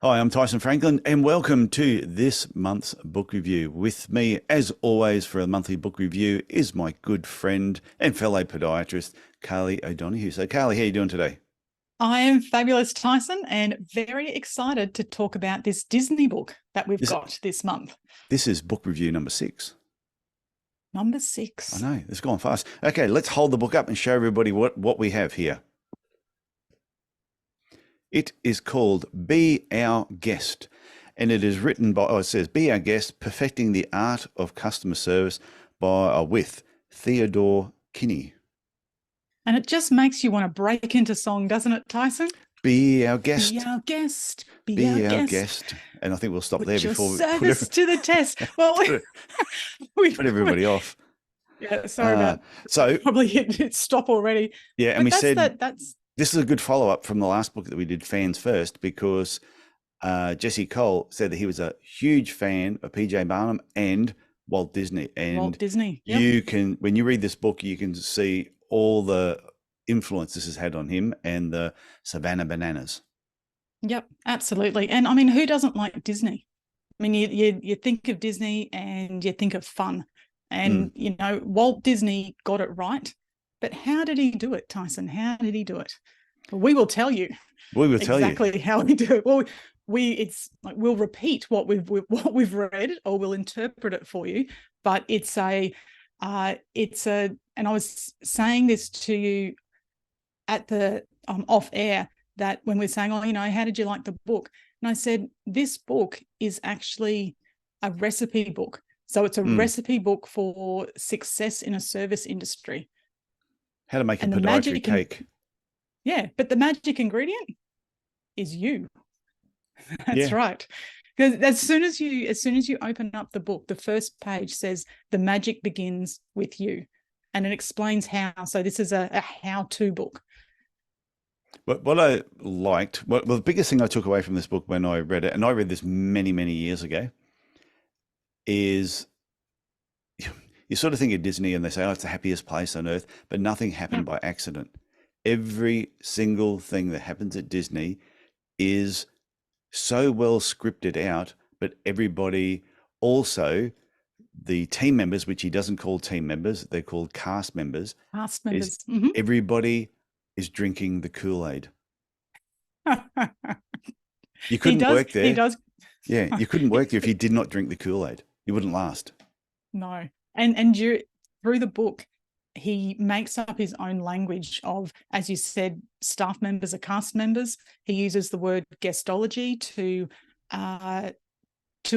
Hi, I'm Tyson Franklin, and welcome to this month's book review. With me, as always, for a monthly book review is my good friend and fellow podiatrist, Carly O'Donoghue. So, Carly, how are you doing today? I am fabulous, Tyson, and very excited to talk about this Disney book that we've This got this month. this is book review number 6. Number I 6. know, it's gone fast. Okay, let's hold the book up and show everybody what we have here. It is called Be Our Guest, and it is written by, it says, Be Our Guest, Perfecting the Art of Customer Service with Theodore Kinney. And it just makes you want to break into song, doesn't it, Tyson? Be our Be guest. our guest. Be our Be our guest. guest. And I think we'll stop there Put your before we service to the test. Well, put, we, put everybody off. yeah, sorry about So, probably hit stop already. yeah, and But we said that's this is a good follow up from the last book that we did, Fans First, because Jesse Cole said that he was a huge fan of PJ Barnum and Walt Disney. Walt And Disney. Yep. you can, when you read this book, you can see all the influence this has had on him and the Savannah Bananas. Yep, absolutely. And I mean, who doesn't like Disney? I mean, you think of Disney and you think of fun. And, Walt Disney got it right. But how did he do it, Tyson? How did he do it? Well, we will tell you We will tell you. exactly how he do it. Well, it's like we'll repeat what we've read, or we'll interpret it for you. But and I was saying this to you at the off air, that when we're saying, how did you like the book? And I said, this book is actually a recipe book. So it's a recipe book for success in a service industry. How to make a And the podiatry cake. but the magic ingredient is you. That's Yeah. right. Because as soon as you open up the book, the first page says the magic begins with you. And it explains how. So this is a how-to book. But what I liked, well, the biggest thing I took away from this book when I read it, and I read this many, many years ago, is you sort of think of Disney and they say, oh, it's the happiest place on earth, but nothing happened by accident. Every single thing that happens at Disney is so well scripted out, but everybody also, the team members, which he doesn't call team members, they're called cast members, Cast is members. Mm-hmm. everybody is drinking the Kool-Aid. You He couldn't does. work He there. does. Yeah, you couldn't work there if you did not drink the Kool-Aid. You wouldn't last. No. And through the book, he makes up his own language of, as you said, staff members are cast members. He uses the word guestology to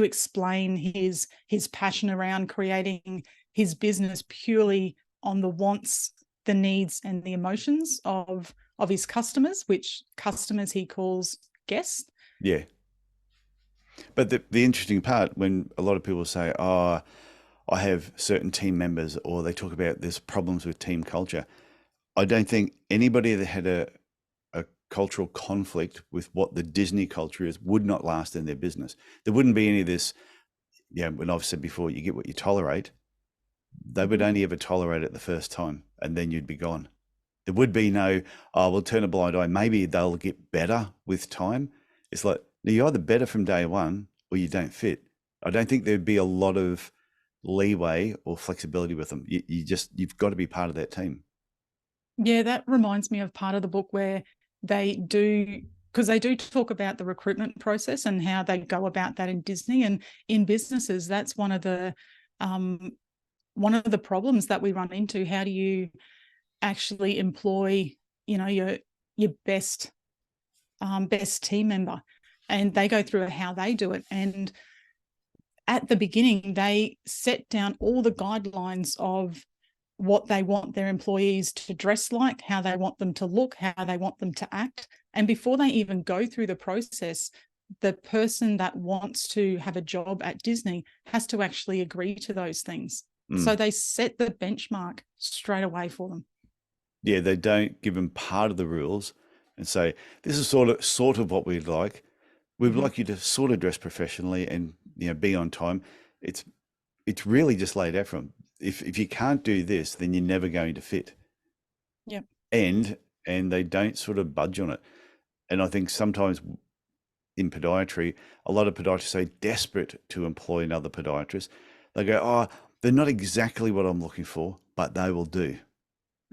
explain his passion around creating his business purely on the wants, the needs, and the emotions of his customers, which customers he calls guests. Yeah. But the interesting part, when a lot of people say, oh, I have certain team members, or they talk about there's problems with team culture, I don't think anybody that had a cultural conflict with what the Disney culture is would not last in their business. There wouldn't be any of this, when I've said before, you get what you tolerate. They would only ever tolerate it the first time, and then you'd be gone. There would be no, oh, we'll turn a blind eye. Maybe they'll get better with time. It's like, you're either better from day one or you don't fit. I don't think there'd be a lot of leeway or flexibility with them. You've got to be part of that team. Yeah, that reminds me of part of the book where they do, because they do talk about the recruitment process and how they go about that in Disney and in businesses. That's one of the problems that we run into. How do you actually employ, your best team member? And they go through how they do it. And at the beginning, they set down all the guidelines of what they want their employees to dress like, how they want them to look, how they want them to act. And before they even go through the process, the person that wants to have a job at Disney has to actually agree to those things. So they set the benchmark straight away for them. Yeah, they don't give them part of the rules and say, this is sort of what we'd like. We'd like you to sort of dress professionally and be on time. It's really just laid out for them. If you can't do this, then you're never going to fit. Yep. And they don't sort of budge on it. And I think sometimes in podiatry, a lot of podiatrists are desperate to employ another podiatrist. They go, oh, they're not exactly what I'm looking for, but they will do.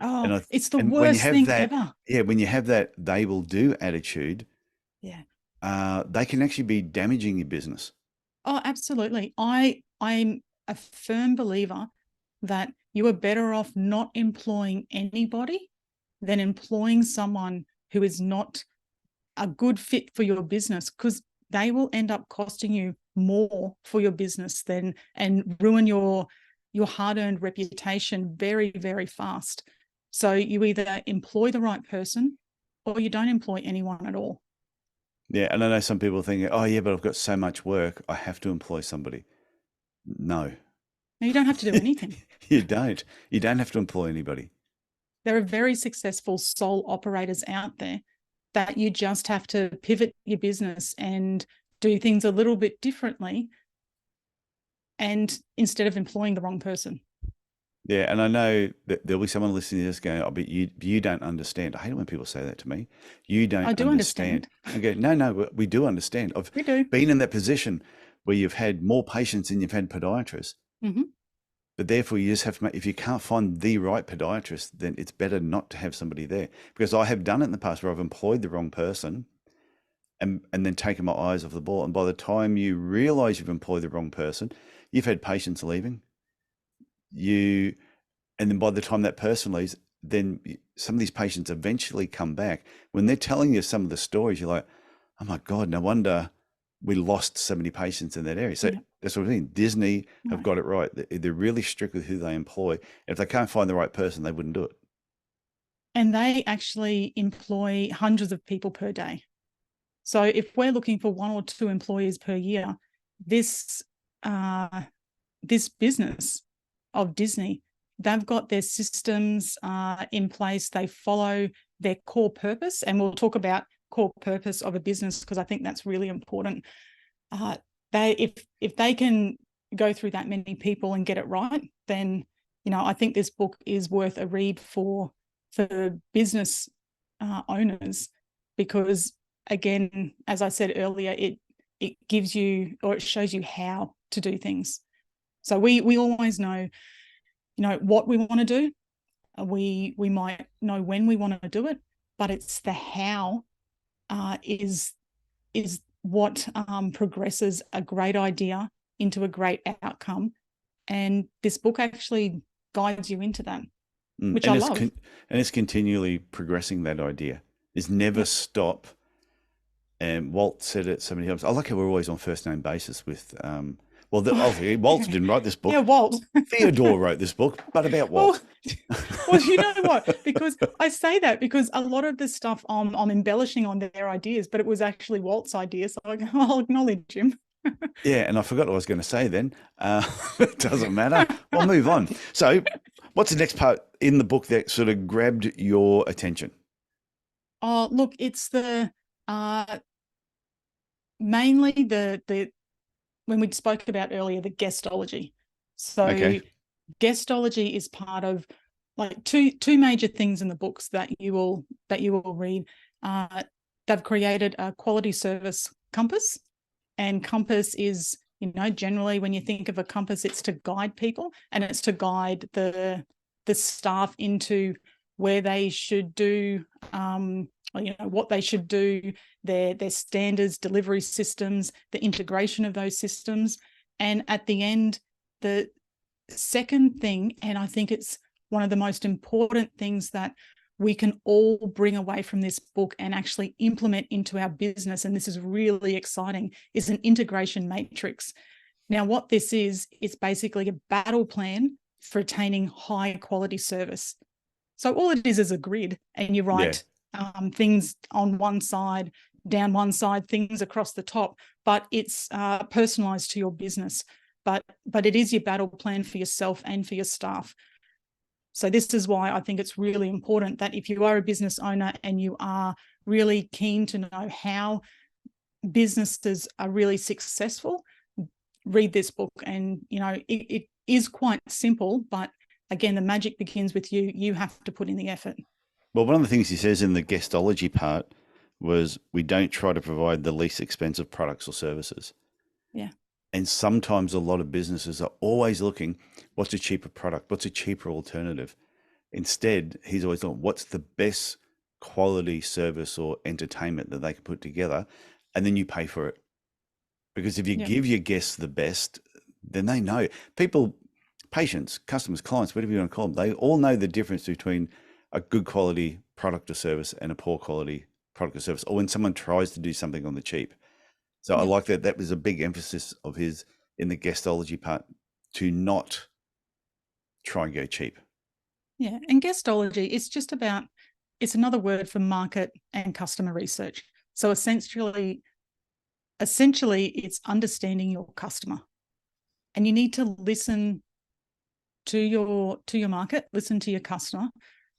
Oh, And it's the and when you worst have thing that, ever. yeah, when you have that they will do attitude, Yeah. they can actually be damaging your business. Oh, absolutely. I'm a firm believer that you are better off not employing anybody than employing someone who is not a good fit for your business, because they will end up costing you more for your business than and ruin your hard-earned reputation very, very fast. So you either employ the right person or you don't employ anyone at all. Yeah, and I know some people think, oh yeah, but I've got so much work, I have to employ somebody. No, Now, you don't have to do anything. you don't. You don't have to employ anybody. There are very successful sole operators out there that you just have to pivot your business and do things a little bit differently, and instead of employing the wrong person. Yeah, and I know that there'll be someone listening to this going, "Oh, but you don't understand." I hate it when people say that to me. You I don't do understand. understand. I go, no, no, we do understand. I've We do. been in that position where you've had more patients than you've had podiatrists, Mm-hmm. but therefore you just have to make, if you can't find the right podiatrist, then it's better not to have somebody there. Because I have done it in the past where I've employed the wrong person and then taken my eyes off the ball. And by the time you realize you've employed the wrong person, you've had patients leaving. And then by the time that person leaves, then some of these patients eventually come back. When they're telling you some of the stories, you're like, oh my God, no wonder we lost so many patients in that area. So Yeah. that's what I mean. Disney have Right. got it right. They're really strict with who they employ. If they can't find the right person, they wouldn't do it. And they actually employ hundreds of people per day. So if we're looking for one or two employees per year, this this business of Disney, they've got their systems in place. They follow their core purpose, and we'll talk about core purpose of a business because I think that's really important. If they can go through that many people and get it right, then I think this book is worth a read for business owners, because again, as I said earlier, it gives you, or it shows you how to do things. So we always know what we want to do. We might know when we want to do it, but it's the how is what progresses a great idea into a great outcome. And this book actually guides you into that, which I love. And it's continually progressing that idea. There's never stop. And Walt said it so many times. I like how we're always on first name basis with, Walt didn't write this book. Yeah, Walt. Theodore wrote this book, but about Walt. Well, you know what? Because I say that because a lot of the stuff I'm embellishing on their ideas, but it was actually Walt's idea. So I'll acknowledge him. Yeah, and I forgot what I was going to say then. It doesn't matter. We'll move on. So what's the next part in the book that sort of grabbed your attention? Oh, look, it's the mainly the when we spoke about earlier, the guestology. So Okay. guestology is part of like two major things in the books that you will read. They've created a quality service compass, and compass is, generally when you think of a compass, it's to guide people, and it's to guide the staff into where they should do, what they should do, their standards, delivery systems, the integration of those systems. And at the end, the second thing, and I think it's one of the most important things that we can all bring away from this book and actually implement into our business, and this is really exciting, is an integration matrix. Now, what this is, it's basically a battle plan for attaining high quality service. So all it is a grid, and you write things on one side, down one side, things across the top, but it's personalized to your business. But it is your battle plan for yourself and for your staff. So this is why I think it's really important that if you are a business owner and you are really keen to know how businesses are really successful, read this book. And, it is quite simple, but again, the magic begins with you. You have to put in the effort. Well, one of the things he says in the guestology part, was we don't try to provide the least expensive products or services. Yeah. And sometimes a lot of businesses are always looking, what's a cheaper product? What's a cheaper alternative? Instead, he's always thought, what's the best quality service or entertainment that they can put together? And then you pay for it. Because if you Yeah. give your guests the best, then they know. People, patients, customers, clients, whatever you want to call them, they all know the difference between a good quality product or service and a poor quality product or service, or when someone tries to do something on the cheap. So I Yeah. like that. That was a big emphasis of his in the guestology part, to not try and go cheap. Yeah. And guestology, it's another word for market and customer research. So essentially it's understanding your customer. And you need to listen to your market, listen to your customer.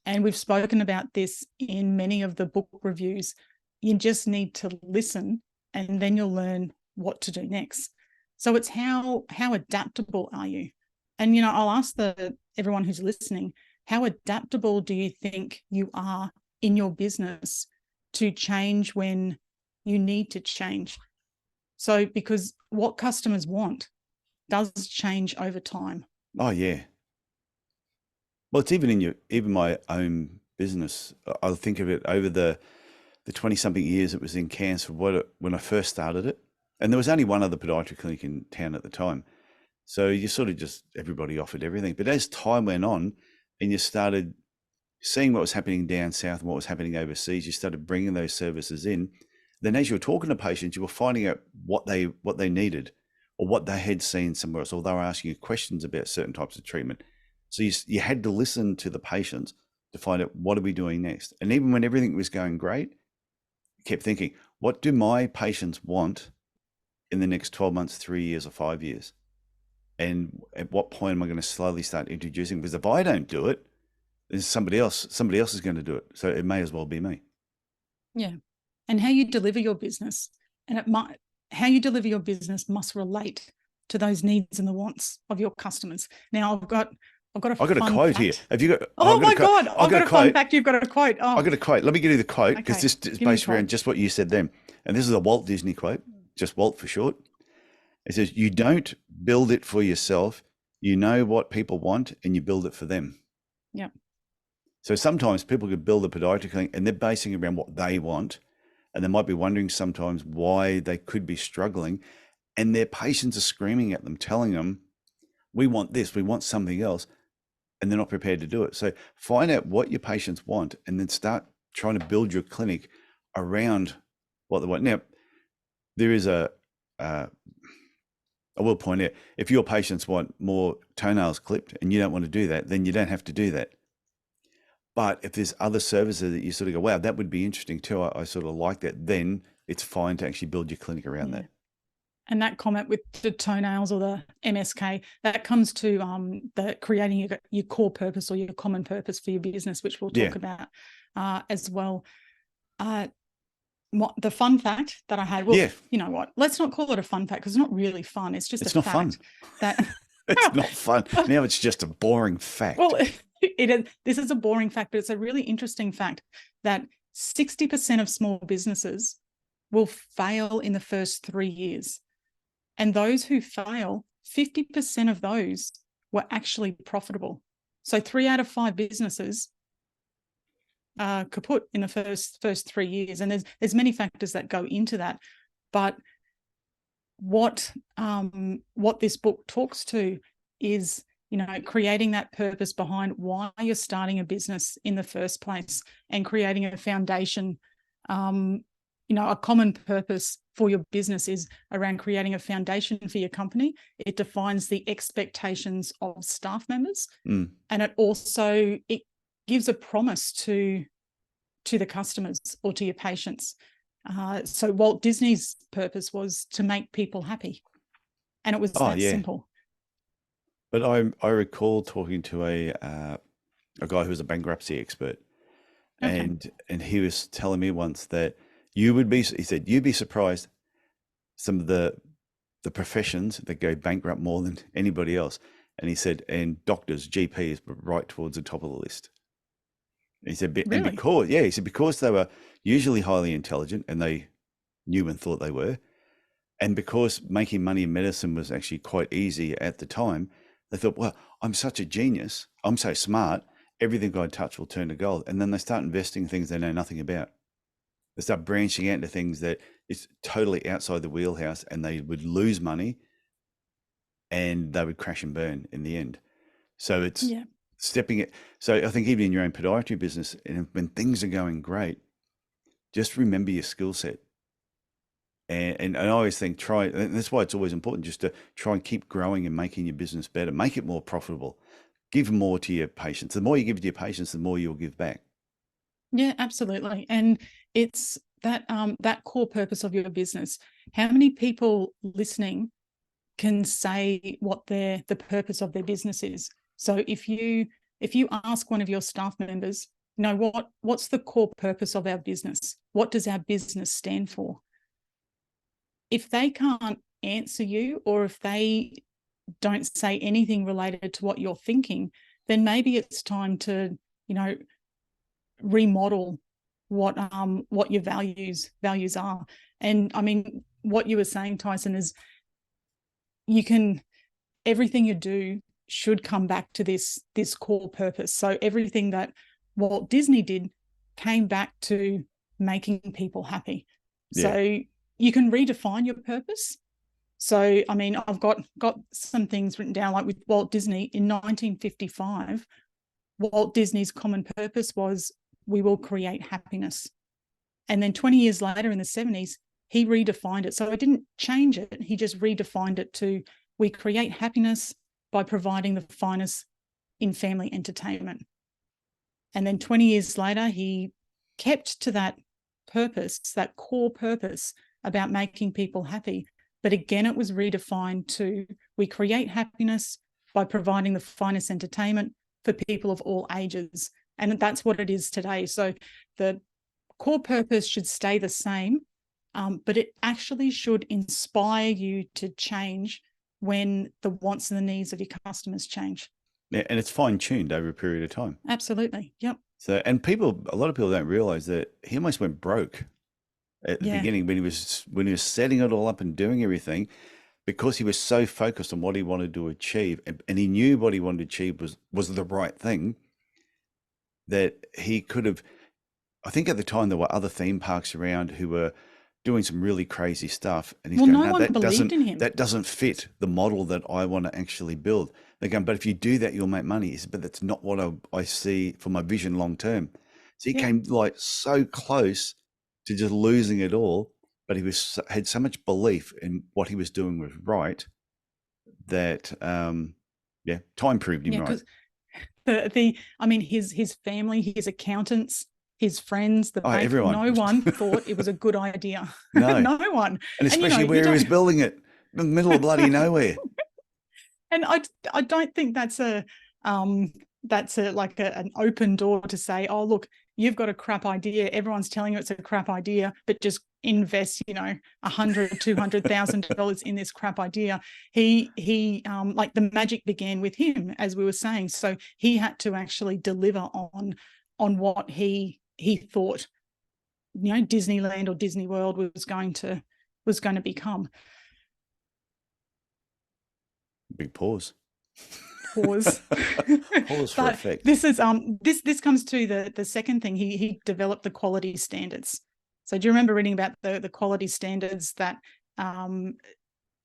And we've spoken about this in many of the book reviews. You just need to listen, and then you'll learn what to do next. So it's how adaptable are you? And I'll ask everyone who's listening, how adaptable do you think you are in your business to change when you need to change? So because what customers want does change over time. Oh yeah. Well, it's even my own business. I think of it over the 20 something years it was in Cairns when I first started it. And there was only one other podiatry clinic in town at the time. So you sort of just, everybody offered everything. But as time went on and you started seeing what was happening down south and what was happening overseas, you started bringing those services in. Then as you were talking to patients, you were finding out what they needed or what they had seen somewhere else, or they were asking you questions about certain types of treatment. So you had to listen to the patients to find out, what are we doing next? And even when everything was going great, you kept thinking, what do my patients want in the next 12 months, 3 years, or 5 years? And at what point am I going to slowly start introducing? Because if I don't do it, there's somebody else is going to do it. So it may as well be me. Yeah. And how you deliver your business, and how you deliver your business must relate to those needs and the wants of your customers. Now I've got a quote fact here. Have you got? Oh my God! I've got a fun fact. You've got a quote. Oh, I've got a quote. Let me give you the quote, because okay. this is based around just what you said then. And this is a Walt Disney quote, just Walt for short. It says, "You don't build it for yourself. You know what people want, and you build it for them." Yeah. So sometimes people could build a podiatry clinic and they're basing around what they want, and they might be wondering sometimes why they could be struggling, and their patients are screaming at them, telling them, "We want this, we want something else," and they're not prepared to do it. So find out what your patients want, and then start trying to build your clinic around what they want. Now, there is I will point out, if your patients want more toenails clipped and you don't want to do that, then you don't have to do that. But if there's other services that you sort of go, wow, that would be interesting too, I sort of like that, then it's fine to actually build your clinic around that. And that comment with the toenails or the MSK, that comes to the creating your core purpose or your common purpose for your business, which we'll talk about as well. The fun fact that I had, you know what? Let's not call it a fun fact, because it's not really fun. It's just a fact that it's not fun. Now it's just a boring fact. Well, this is a boring fact, but it's a really interesting fact that 60% of small businesses will fail in the first 3 years. And those who fail, 50% of those were actually profitable. So 3 out of 5 businesses kaput in the first 3 years. And there's many factors that go into that. But what this book talks to is, creating that purpose behind why you're starting a business in the first place, and creating a foundation. A common purpose for your business is around creating a foundation for your company. It defines the expectations of staff members, and it gives a promise to the customers or to your patients. So Walt Disney's purpose was to make people happy, and it was simple. But I recall talking to a guy who was a bankruptcy expert, and he was telling me once that he said, you'd be surprised some of the professions that go bankrupt more than anybody else. And he said, and doctors, GPs, right towards the top of the list. He said, and Really? because, yeah, he said, because they were usually highly intelligent and they knew and thought they were, and because making money in medicine was actually quite easy at the time, they thought, well, I'm such a genius. I'm so smart. Everything I touch will turn to gold. And then they start investing in things they know nothing about. They start branching out into things that is totally outside the wheelhouse, and they would lose money and they would crash and burn in the end. So it's Yeah. stepping it. So I think even in your own podiatry business, and when things are going great, just remember your skill set. And I always think and that's why it's always important just to try and keep growing and making your business better, make it more profitable, give more to your patients. The more you give to your patients, the more you'll give back. Yeah, absolutely. And it's that that core purpose of your business. How many people listening can say what the purpose of their business is? So if you ask one of your staff members, what's the core purpose of our business? What does our business stand for? If they can't answer you, or if they don't say anything related to what you're thinking, then maybe it's time to, remodel what your values are. And I mean, what you were saying, Tyson, is everything you do should come back to this core purpose. So everything that Walt Disney did came back to making people happy. Yeah. So you can redefine your purpose. So, I mean, I've got some things written down, like with Walt Disney in 1955, Walt Disney's common purpose was, we will create happiness. And then 20 years later in the 70s, he redefined it. So I didn't change it. He just redefined it to, we create happiness by providing the finest in family entertainment. And then 20 years later, he kept to that purpose, that core purpose about making people happy. But again, it was redefined to, we create happiness by providing the finest entertainment for people of all ages. And that's what it is today. So the core purpose should stay the same, but it actually should inspire you to change when the wants and the needs of your customers change. Yeah, and it's fine-tuned over a period of time. Absolutely. Yep. So, and a lot of people don't realize that he almost went broke at the beginning when he was setting it all up and doing everything, because he was so focused on what he wanted to achieve, and he knew what he wanted to achieve was the right thing, that he could have. I think at the time there were other theme parks around who were doing some really crazy stuff, and he's going, no one believed in him. That doesn't fit the model that I want to actually build. They're going, but if you do that, you'll make money. He said, but that's not what I see for my vision long term. So he came like so close to just losing it all, but he had so much belief in what he was doing was right that time proved him right. I mean, his family, his accountants, his friends, the bank, everyone. No one thought it was a good idea. No. No one. And especially where he was building it, in the middle of bloody nowhere. And I don't think that's an open door to say, oh, look, you've got a crap idea. Everyone's telling you it's a crap idea, but just invest, $100,000, $200,000 in this crap idea. He like the magic began with him, as we were saying. So he had to actually deliver on what he thought, Disneyland or Disney World was going to become. Big pause. Pause For effect. This is this comes to the second thing. He developed the quality standards. So do you remember reading about the quality standards that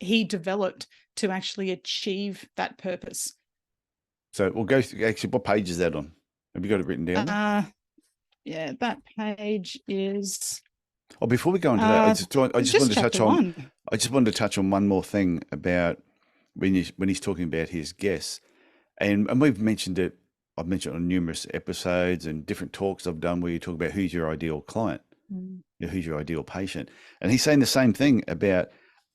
he developed to actually achieve that purpose? So we'll go through, actually, what page is that on? Have you got it written down there? Yeah, that page is. Oh, before we go into that, I just wanted to touch on one more thing about when he's talking about his guests, and we've mentioned it. I've mentioned it on numerous episodes and different talks I've done where you talk about who's your ideal client, who's your ideal patient, and he's saying the same thing about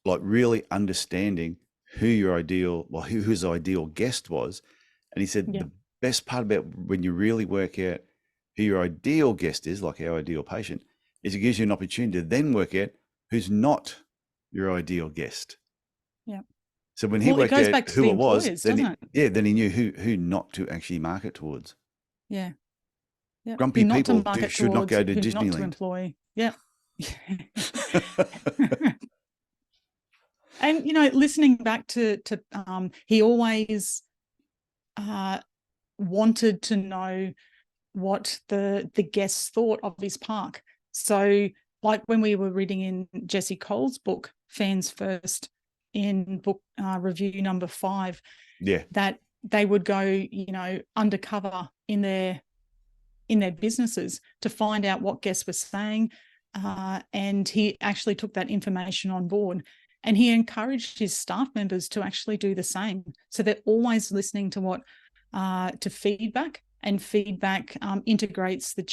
like really understanding who your ideal, who his ideal guest was, and he said the best part about when you really work out who your ideal guest is, like our ideal patient, is it gives you an opportunity to then work out who's not your ideal guest. Yeah. So when he worked out who it was, then he knew who not to actually market towards. Yeah. Yeah. Grumpy You're not to people market should not towards, go to you're not to Disneyland. employ. Yeah. And, listening back to he always wanted to know what the guests thought of his park. So like when we were reading in Jesse Cole's book, Fans First, in book review number 5, Yeah. that they would go, undercover in their businesses to find out what guests were saying. And he actually took that information on board, and he encouraged his staff members to actually do the same. So they're always listening to to feedback, and feedback integrates the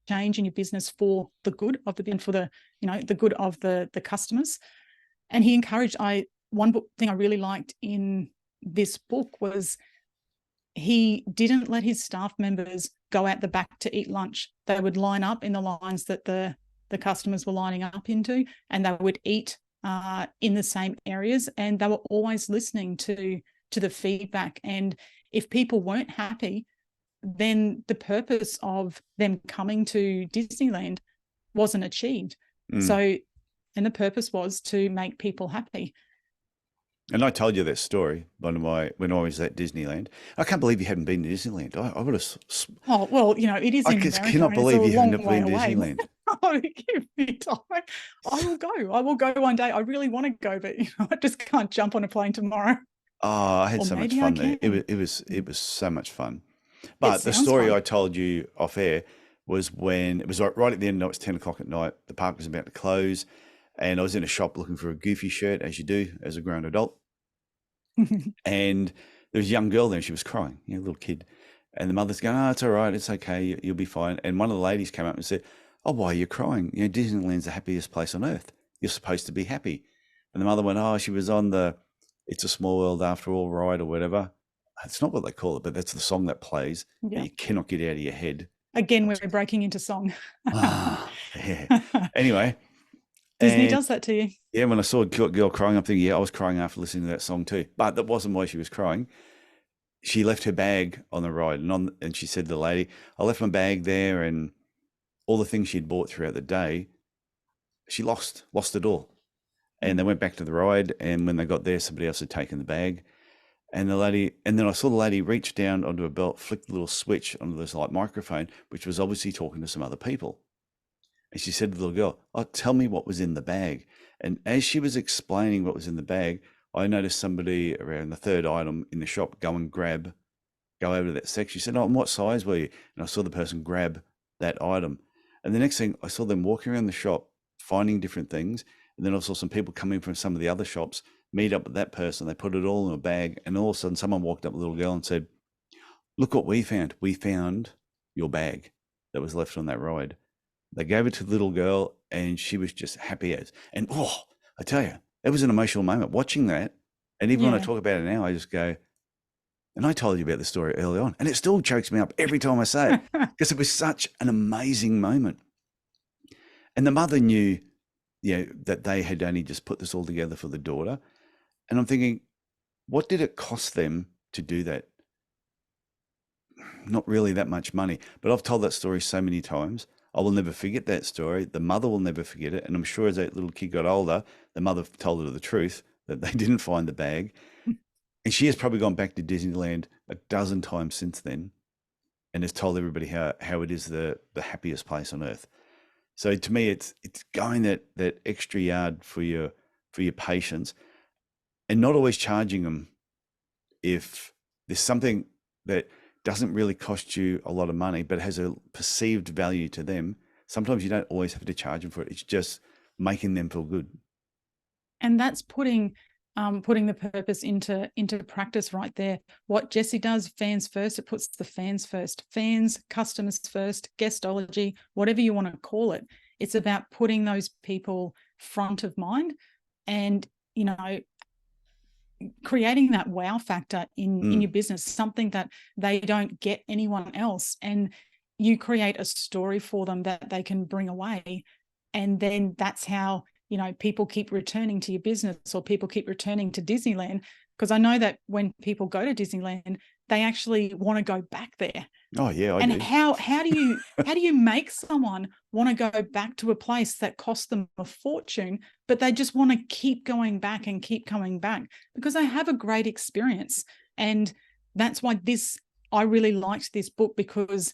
change in your business for the good of the, and for the, the good of the customers. And he encouraged, one thing I really liked in this book was he didn't let his staff members go out the back to eat lunch. They would line up in the lines that the customers were lining up into, and they would eat in the same areas, and they were always listening to the feedback. And if people weren't happy, then the purpose of them coming to Disneyland wasn't achieved. So, and the purpose was to make people happy. And I told you that story when I was at Disneyland. I can't believe you hadn't been to Disneyland. I would have. Oh, well, it is in America. Cannot believe you haven't been to Disneyland. Oh, give me time. I will go. I will go one day. I really want to go, but I just can't jump on a plane tomorrow. Oh, I had so much fun there. It was so much fun. But the story I told you off air was when it was right at the end. It was 10 o'clock at night. The park was about to close, and I was in a shop looking for a Goofy shirt, as you do as a grown adult. And there was a young girl there, and she was crying, a little kid. And the mother's going, "Oh, it's all right. It's okay. You'll be fine." And one of the ladies came up and said, "Oh, why are you crying? Disneyland's the happiest place on earth. You're supposed to be happy." And the mother went, "Oh, she was on the It's a Small World After All ride or whatever." It's not what they call it, but that's the song that plays. Yeah. You cannot get out of your head. Again, we're breaking into song. Yeah. Anyway. Disney does that to you. Yeah, when I saw a girl crying, I'm thinking, I was crying after listening to that song too. But that wasn't why she was crying. She left her bag on the ride, and she said to the lady, "I left my bag there, and all the things she'd bought throughout the day, she lost it all." And they went back to the ride, and when they got there, somebody else had taken the bag. And then I saw the lady reach down onto her belt, flick the little switch onto this microphone, which was obviously talking to some other people. And she said to the little girl, "Oh, tell me what was in the bag." And as she was explaining what was in the bag, I noticed somebody around the third item in the shop go over to that section. She said, "Oh, and what size were you?" And I saw the person grab that item. And the next thing, I saw them walking around the shop, finding different things. And then I saw some people coming from some of the other shops, meet up with that person. They put it all in a bag. And all of a sudden, someone walked up with a little girl and said, "Look what we found. We found your bag that was left on that ride." They gave it to the little girl, and she was just happy as. And I tell you, it was an emotional moment watching that. And even when I talk about it now, I just go, and I told you about the story early on, and it still chokes me up every time I say it because it was such an amazing moment. And the mother knew, that they had only just put this all together for the daughter. And I'm thinking, what did it cost them to do that? Not really that much money, but I've told that story so many times. I will never forget that story. The mother will never forget it. And I'm sure as that little kid got older, the mother told her the truth that they didn't find the bag. And she has probably gone back to Disneyland a dozen times since then and has told everybody how it is the happiest place on earth. So to me, it's going that extra yard for your patients, and not always charging them if there's something that doesn't really cost you a lot of money, but has a perceived value to them. Sometimes you don't always have to charge them for it. It's just making them feel good. And that's putting the purpose into practice right there. What Jesse does, fans first, it puts the fans first. Fans, customers first, guestology, whatever you want to call it. It's about putting those people front of mind and, creating that wow factor in your business, something that they don't get anyone else. And you create a story for them that they can bring away. And then that's how, people keep returning to your business, or people keep returning to Disneyland. Because I know that when people go to Disneyland, they actually want to go back there. Oh yeah, I And do. how do you make someone want to go back to a place that cost them a fortune, but they just want to keep going back and keep coming back because they have a great experience? And that's why I really liked this book, because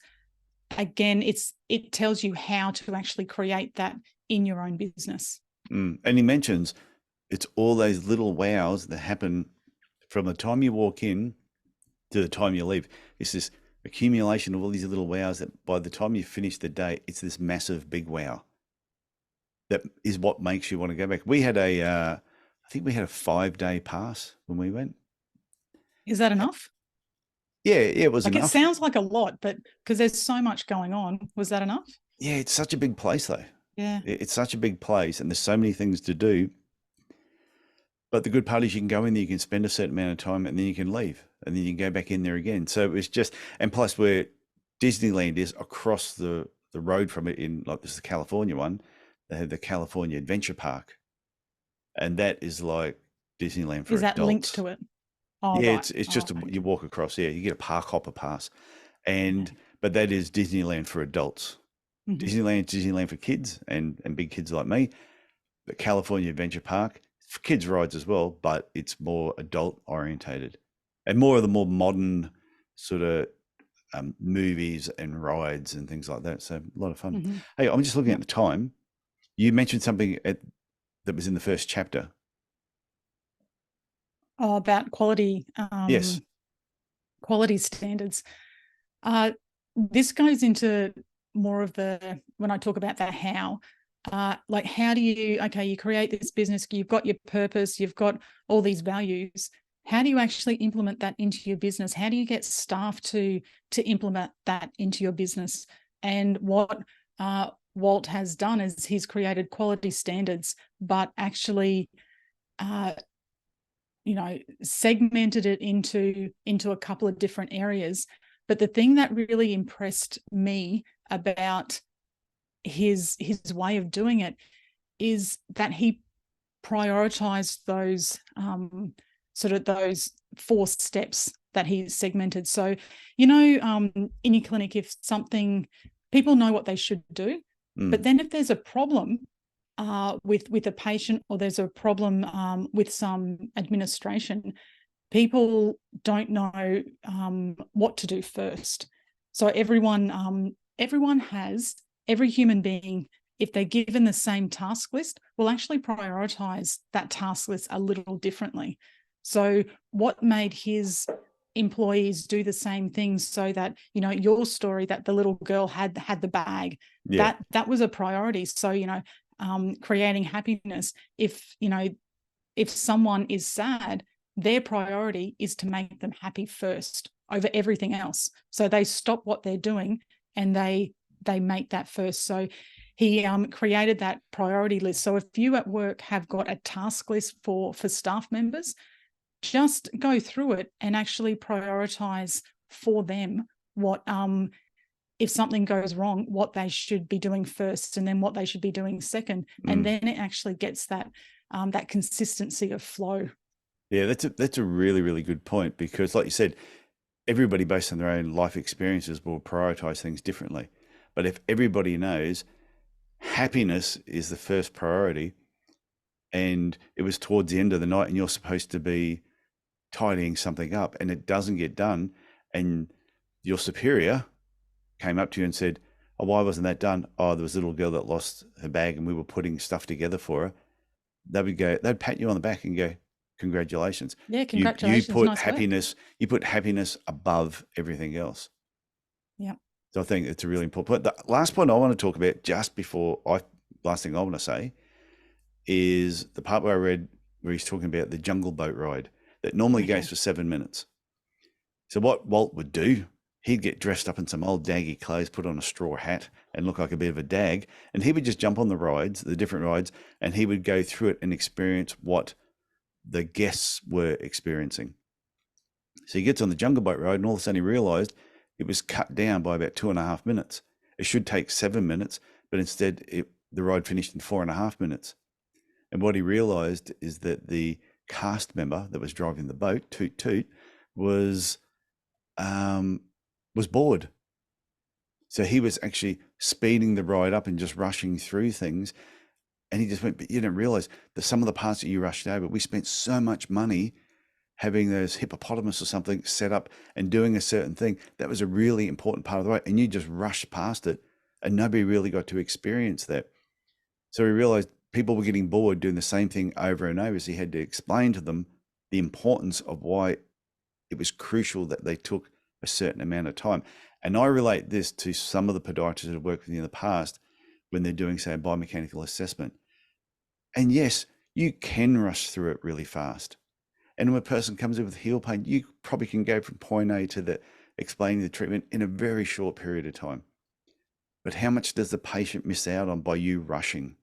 again, it tells you how to actually create that in your own business. And he mentions it's all those little wows that happen from the time you walk in to the time you leave. It's this accumulation of all these little wows that by the time you finish the day, it's this massive big wow that is what makes you want to go back. We had I think we had a 5-day pass when we went. Is that enough? Yeah, it was Like, enough. it sounds like a lot, but because there's so much going on, was that enough? Yeah, it's such a big place though. Yeah. It's such a big place and there's so many things to do. But the good part is you can go in there, you can spend a certain amount of time and then you can leave and then you can go back in there again. So it was just, and plus where Disneyland is across the road from it in, like this is the California one, they have the California Adventure Park. And that is like Disneyland for Is that linked adults. to it? Oh, Yeah, right. it's just Okay. you walk across, yeah, you get a park hopper pass. And Yeah. but that is Disneyland for adults. Disneyland for kids and big kids like me. The California Adventure Park for kids rides as well, but it's more adult orientated and more of the more modern sort of movies and rides and things like that. So a lot of fun. Hey, I'm just looking at the time. You mentioned something that was in the first chapter. Oh, about quality, Yes. quality standards. This goes into more of when I talk about the how, like how do you create this business, you've got your purpose, you've got all these values. How do you actually implement that into your business? How do you get staff to implement that into your business? And what Walt has done is he's created quality standards, but actually segmented it into a couple of different areas. But the thing that really impressed me about his way of doing it is that he prioritized those those 4 steps that he segmented. So, in your clinic, if something, people know what they should do, but then if there's a problem with a patient, or there's a problem with some administration, people don't know what to do first. So every human being, if they're given the same task list, will actually prioritize that task list a little differently. So what made his employees do the same things, so that, your story that the little girl had the bag, that was a priority. So, creating happiness. If someone is sad, their priority is to make them happy first over everything else. So they stop what they're doing and they make that first. So he created that priority list. So if you at work have got a task list for staff members, just go through it and actually prioritize for them what if something goes wrong, what they should be doing first, and then what they should be doing second. And then it actually gets that that consistency of flow. Yeah, that's a really, really good point, because like you said, everybody based on their own life experiences will prioritize things differently. But if everybody knows happiness is the first priority, and it was towards the end of the night and you're supposed to be tidying something up and it doesn't get done, and your superior came up to you and said, "Oh, why wasn't that done?" "Oh, there was a little girl that lost her bag and we were putting stuff together for her." They'd pat you on the back and go, "Congratulations." Yeah, You congratulations. put Nice work. you put happiness above everything else. Yeah. So I think it's a really important point. The last point I want to talk about last thing I want to say is the part where I read where he's talking about the jungle boat ride that normally goes for 7 minutes. So what Walt would do, he'd get dressed up in some old daggy clothes, put on a straw hat and look like a bit of a dag. And he would just jump on the different rides, and he would go through it and experience what the guests were experiencing. So he gets on the jungle boat ride and all of a sudden he realized it was cut down by about 2.5 minutes. It should take 7 minutes, but instead the ride finished in 4.5 minutes. And what he realized is that the cast member that was driving the boat, Toot Toot, was was bored. So he was actually speeding the ride up and just rushing through things. And he just went, but you didn't realize that some of the parts that you rushed over, we spent so much money having those hippopotamus or something set up and doing a certain thing. That was a really important part of the ride. And you just rushed past it and nobody really got to experience that. So we realized people were getting bored doing the same thing over and over. So he had to explain to them the importance of why it was crucial that they took a certain amount of time. And I relate this to some of the podiatrists that I've worked with in the past when they're doing, say, a biomechanical assessment. And yes, you can rush through it really fast. And when a person comes in with heel pain, you probably can go from point A to the explaining the treatment in a very short period of time. But how much does the patient miss out on by you rushing?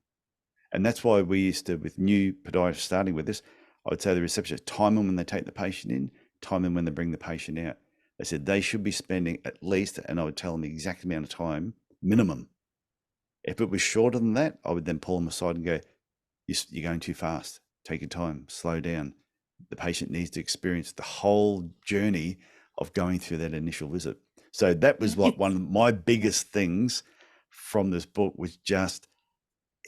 And that's why we used to, with new podiatrists starting with this, I would say the receptionist, time them when they take the patient in, time them when they bring the patient out. They said they should be spending at least, and I would tell them the exact amount of time, minimum. If it was shorter than that, I would then pull them aside and go, you're going too fast. Take your time, slow down. The patient needs to experience the whole journey of going through that initial visit. So that was what one of my biggest things from this book was just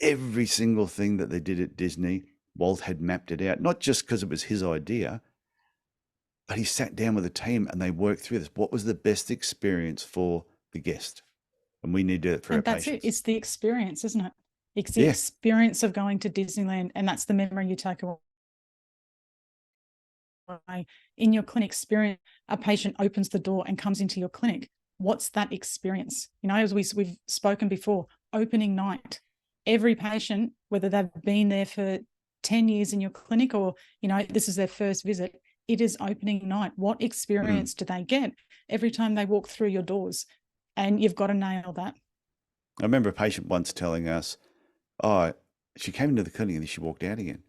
every single thing that they did at Disney, Walt had mapped it out, not just because it was his idea, but he sat down with a team and they worked through this. What was the best experience for the guest? And we need to do it for our that's patients. it. It's the experience, isn't it? It's the Yeah. experience of going to Disneyland, and that's the memory you take away. In your clinic experience, a patient opens the door and comes into your clinic. What's that experience? You know, as we've spoken before, opening night. Every patient, whether they've been there for 10 years in your clinic or, you know, this is their first visit, it is opening night. What experience do they get every time they walk through your doors? And you've got to nail that. I remember a patient once telling us, oh, she came into the clinic and then she walked out again.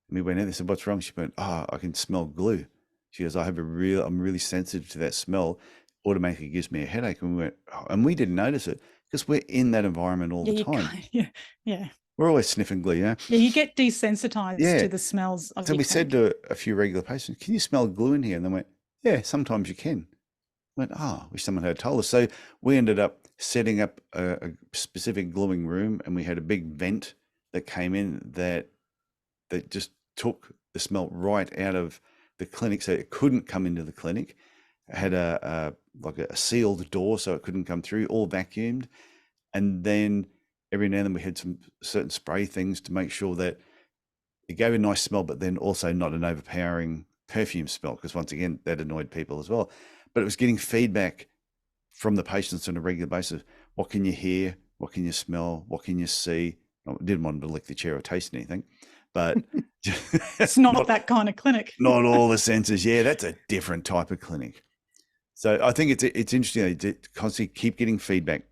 And we went in and said, what's wrong? She went, oh, I can smell glue. She goes, I'm really sensitive to that smell. Automatically gives me a headache. And we went, oh, and we didn't notice it because we're in that environment all the time. Yeah. We're always sniffing glue, Yeah, you get desensitized to the smells of so we said to a few regular patients, can you smell glue in here? And they went, yeah, sometimes you can. I went, oh, wish someone had told us. So we ended up setting up a specific gluing room and we had a big vent that came in that just took the smell right out of the clinic, so it couldn't come into the clinic. It had a sealed door, so it couldn't come through, all vacuumed. And then every now and then we had some certain spray things to make sure that it gave a nice smell, but then also not an overpowering perfume smell, because once again, that annoyed people as well. But it was getting feedback from the patients on a regular basis. What can you hear? What can you smell? What can you see? I didn't want them to lick the chair or taste anything, but it's not that kind of clinic. Not all the senses. Yeah, that's a different type of clinic. So I think it's interesting to constantly keep getting feedback,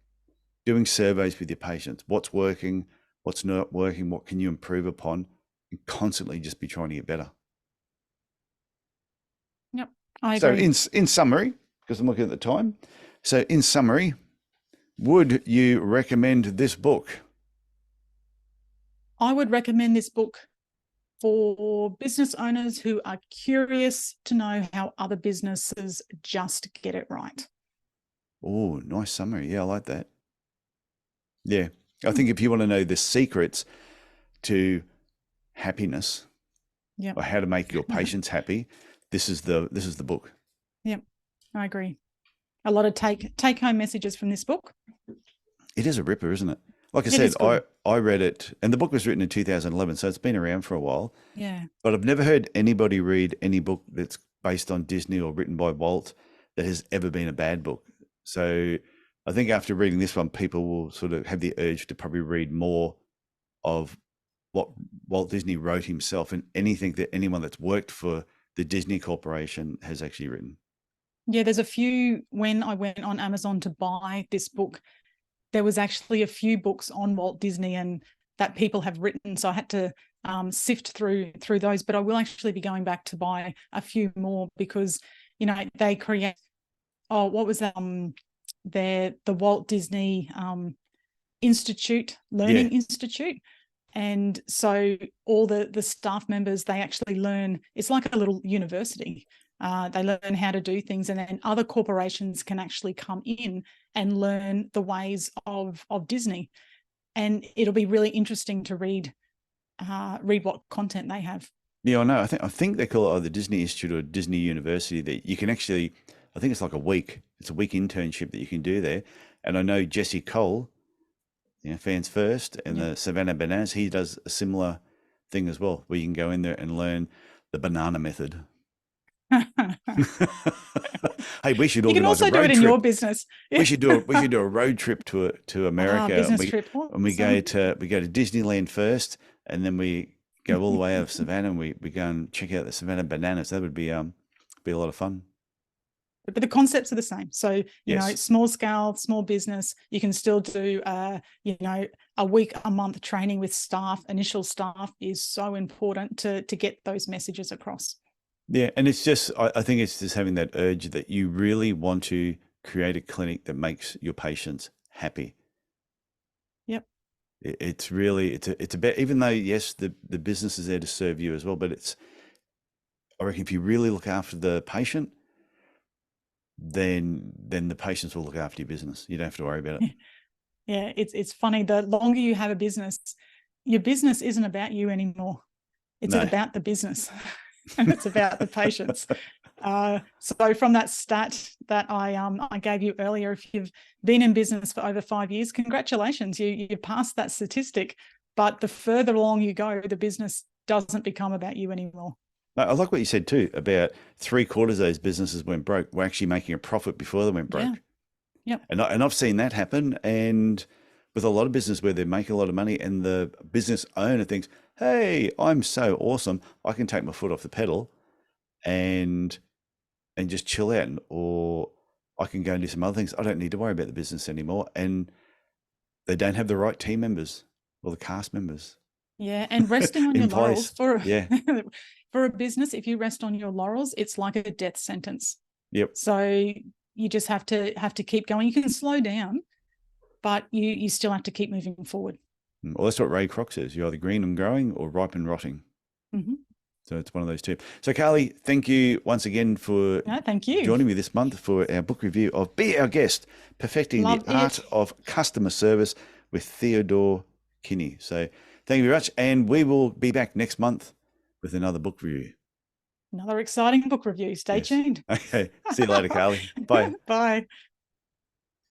doing surveys with your patients. What's working? What's not working? What can you improve upon? And constantly just be trying to get better. Yep, I agree. So in summary, because I'm looking at the time. So in summary, would you recommend this book? I would recommend this book for business owners who are curious to know how other businesses just get it right. Oh, nice summary. Yeah, I like that. Yeah. I think if you want to know the secrets to happiness, or how to make your patients happy, this is the book. Yep, I agree. A lot of take home messages from this book. It is a ripper, isn't it? Like I said, I read it, and the book was written in 2011, so it's been around for a while. Yeah. But I've never heard anybody read any book that's based on Disney or written by Walt that has ever been a bad book. So I think after reading this one, people will sort of have the urge to probably read more of what Walt Disney wrote himself and anything that anyone that's worked for the Disney Corporation has actually written. Yeah, there's a few. When I went on Amazon to buy this book, there was actually a few books on Walt Disney and that people have written. So I had to sift through those, but I will actually be going back to buy a few more because, you know, they create, what was that? The Walt Disney Institute, Learning Institute. And so all the staff members, they actually learn, it's like a little university. They learn how to do things, and then other corporations can actually come in and learn the ways of Disney. And it'll be really interesting to read what content they have. Yeah, I know. I think they call it either Disney Institute or Disney University. That you can actually, I think it's like a week. It's a week internship that you can do there. And I know Jesse Cole, Fans First, and Yeah. the Savannah Bananas. He does a similar thing as well, where you can go in there and learn the banana method. Hey, we should You can organize a also do it road in your trip. business. We should do a road trip to America, and Business we trip. and we Awesome. go to Disneyland first, and then we go all the way out of Savannah, and we go and check out the Savannah Bananas. That would be a lot of fun. But the concepts are the same. So, Yes. small scale, small business, you can still do, a week, a month training with staff. Initial staff is so important to get those messages across. Yeah, and it's just I think it's just having that urge that you really want to create a clinic that makes your patients happy. Yep. It's really it's about, even though yes the business is there to serve you as well, but I reckon if you really look after the patient, then the patients will look after your business. You don't have to worry about it. Yeah, it's funny. The longer you have a business, your business isn't about you anymore. It's No. about the business, and it's about the patients. So from that stat that I gave you earlier, if you've been in business for over 5 years, congratulations, you passed that statistic. But the further along you go, the business doesn't become about you anymore. I like what you said too about 3/4 of those businesses went broke were actually making a profit before they went broke. Yeah. Yep. And I've seen that happen, and with a lot of business where they make a lot of money, and the business owner thinks, "Hey, I'm so awesome, I can take my foot off the pedal, and just chill out, or I can go and do some other things. I don't need to worry about the business anymore." And they don't have the right team members or the cast members Yeah, and resting on your in laurels place. Yeah. for a business, if you rest on your laurels, it's like a death sentence. Yep. So you just have to keep going. You can slow down, but you still have to keep moving forward. Well, that's what Ray Kroc says. You're either green and growing or ripe and rotting. Mm-hmm. So it's one of those two. So Carly, thank you once again for thank you. joining me this month for our book review of Be Our Guest, Perfecting Love the Art of Customer Service with Theodore Kinney. So thank you very much. And we will be back next month with another book review. Another exciting book review. Stay tuned. Okay. See you later, Carly. Bye. Bye.